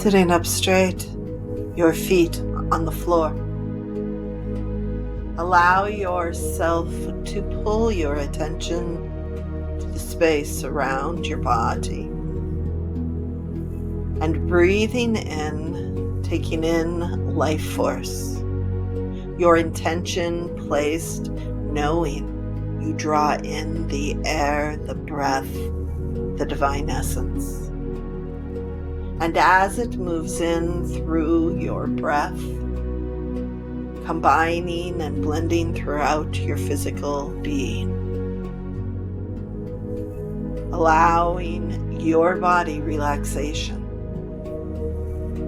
Sitting up straight, your feet on the floor. Allow yourself to pull your attention to the space around your body. And breathing in, taking in life force. Your intention placed, knowing you draw in the air, the breath, the divine essence. And as it moves in through your breath, combining and blending throughout your physical being, allowing your body relaxation,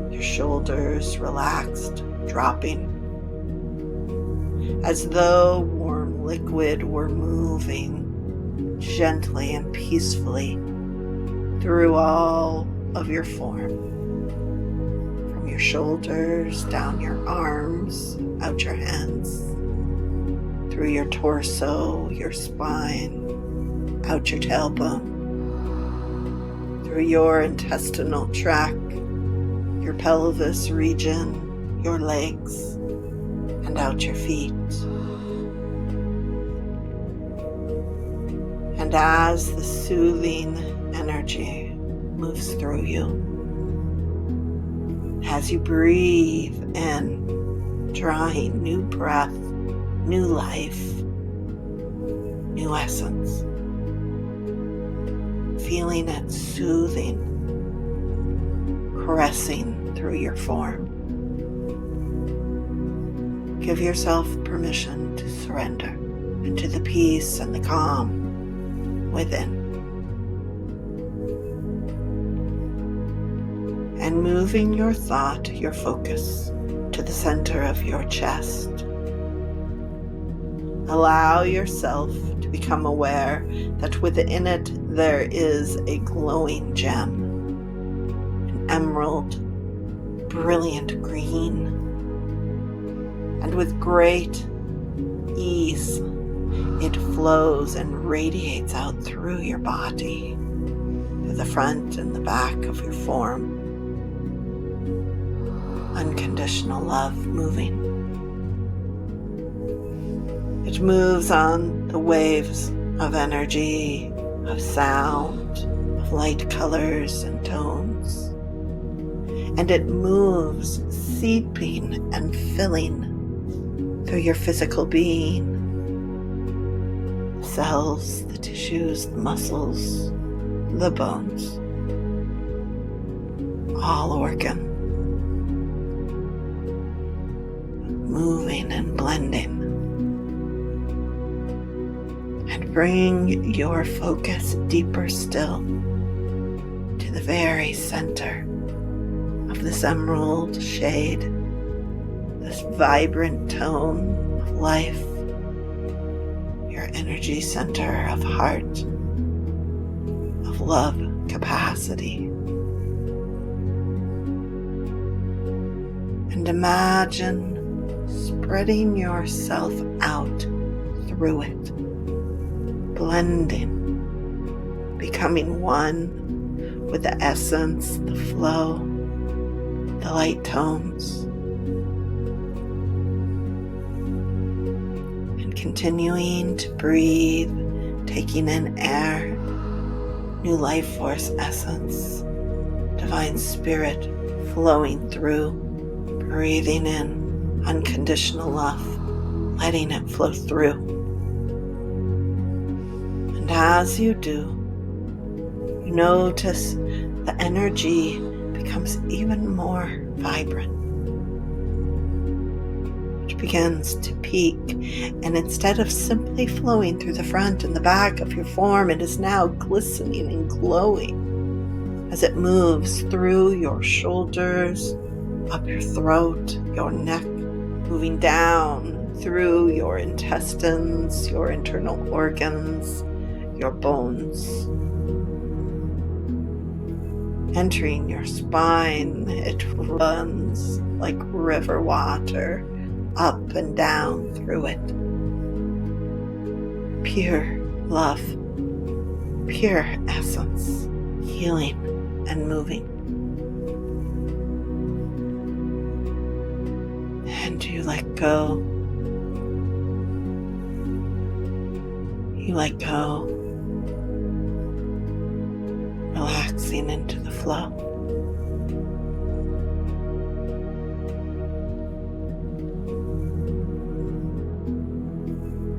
your shoulders relaxed, dropping, as though warm liquid were moving gently and peacefully through all of your form, from your shoulders, down your arms, out your hands, through your torso, your spine, out your tailbone, through your intestinal tract, your pelvis region, your legs, and out your feet. And as the soothing energy moves through you, as you breathe in, drawing new breath, new life, new essence, feeling it soothing, caressing through your form. Give yourself permission to surrender into the peace and the calm within. And moving your thought, your focus to the center of your chest. Allow yourself to become aware that within it there is a glowing gem, an emerald, brilliant green. And with great ease, it flows and radiates out through your body, to the front and the back of your form. Unconditional love moving. It moves on the waves of energy, of sound, of light colors and tones. And it moves, seeping and filling through your physical being, the cells, the tissues, the muscles, the bones, all organ, moving and blending. And bring your focus deeper still to the very center of this emerald shade, this vibrant tone of life, your energy center of heart, of love capacity. And imagine spreading yourself out through it, blending, becoming one with the essence, the flow, the light tones, and continuing to breathe, taking in air, new life force essence, divine spirit flowing through, breathing in unconditional love, letting it flow through. And as you do, you notice the energy becomes even more vibrant. It begins to peak, and instead of simply flowing through the front and the back of your form, it is now glistening and glowing as it moves through your shoulders, up your throat, your neck, moving down through your intestines, your internal organs, your bones. Entering your spine, it runs like river water up and down through it. Pure love, pure essence, healing and moving. and you let go. You let go, relaxing into the flow.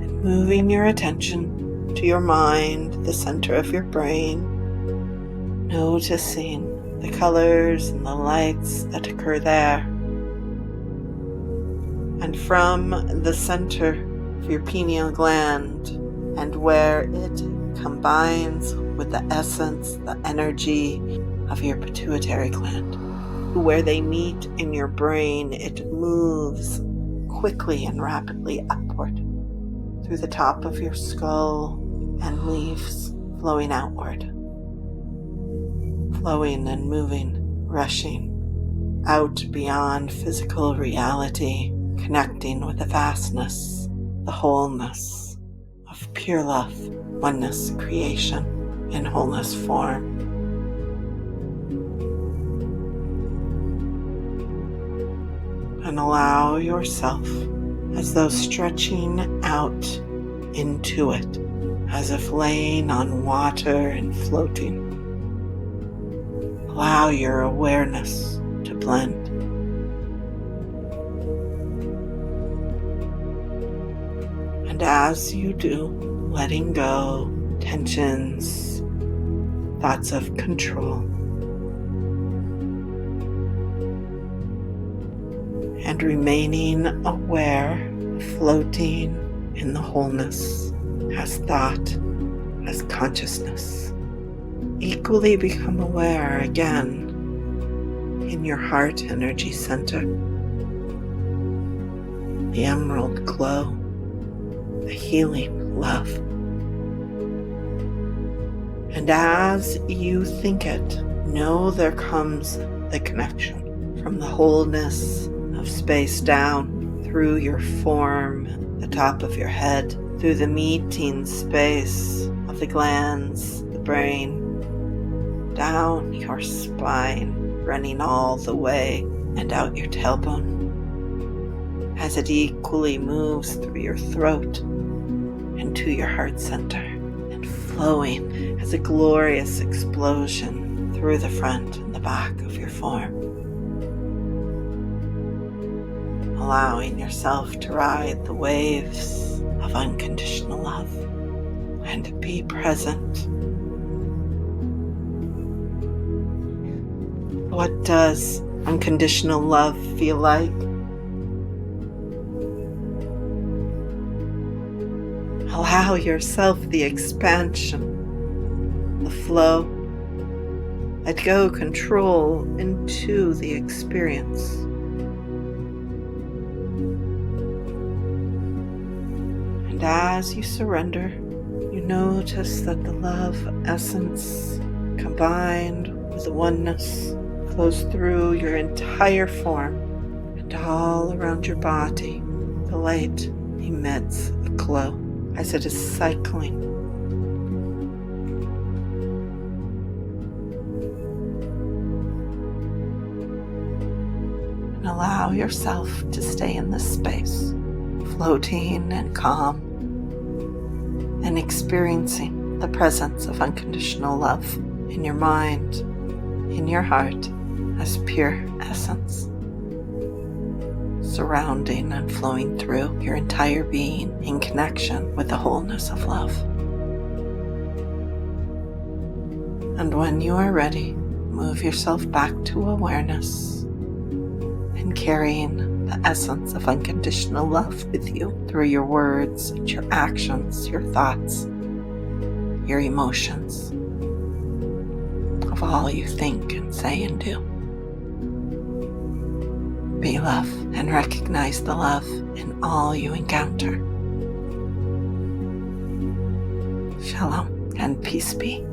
And moving your attention to your mind, the center of your brain, noticing the colors and the lights that occur there. And from the center of your pineal gland, and where it combines with the essence, the energy of your pituitary gland, where they meet in your brain, it moves quickly and rapidly upward through the top of your skull and leaves flowing outward, flowing and moving, rushing out beyond physical reality, connecting with the vastness, the wholeness of pure love, oneness, creation, in wholeness form. And allow yourself, as though stretching out into it, as if laying on water and floating. Allow your awareness to blend. And as you do, letting go tensions, thoughts of control, and remaining aware, floating in the wholeness as thought, as consciousness. Equally become aware again in your heart energy center, the emerald glow, the healing love. And as you think it, know there comes the connection from the wholeness of space down through your form, the top of your head, through the meeting space of the glands, the brain, down your spine, running all the way and out your tailbone, as it equally moves through your throat and to your heart center, and flowing as a glorious explosion through the front and the back of your form. Allowing yourself to ride the waves of unconditional love and be present. What does unconditional love feel like? Allow yourself the expansion, the flow. Let go control into the experience. And as you surrender, you notice that the love essence combined with the oneness flows through your entire form and all around your body. The light emits a glow as it is cycling. And allow yourself to stay in this space, floating and calm, and experiencing the presence of unconditional love in your mind, in your heart, as pure essence, surrounding and flowing through your entire being in connection with the wholeness of love. And when you are ready, move yourself back to awareness and carrying the essence of unconditional love with you through your words, your actions, your thoughts, your emotions, of all you think and say and do. Be love and recognize the love in all you encounter. Shalom and peace be.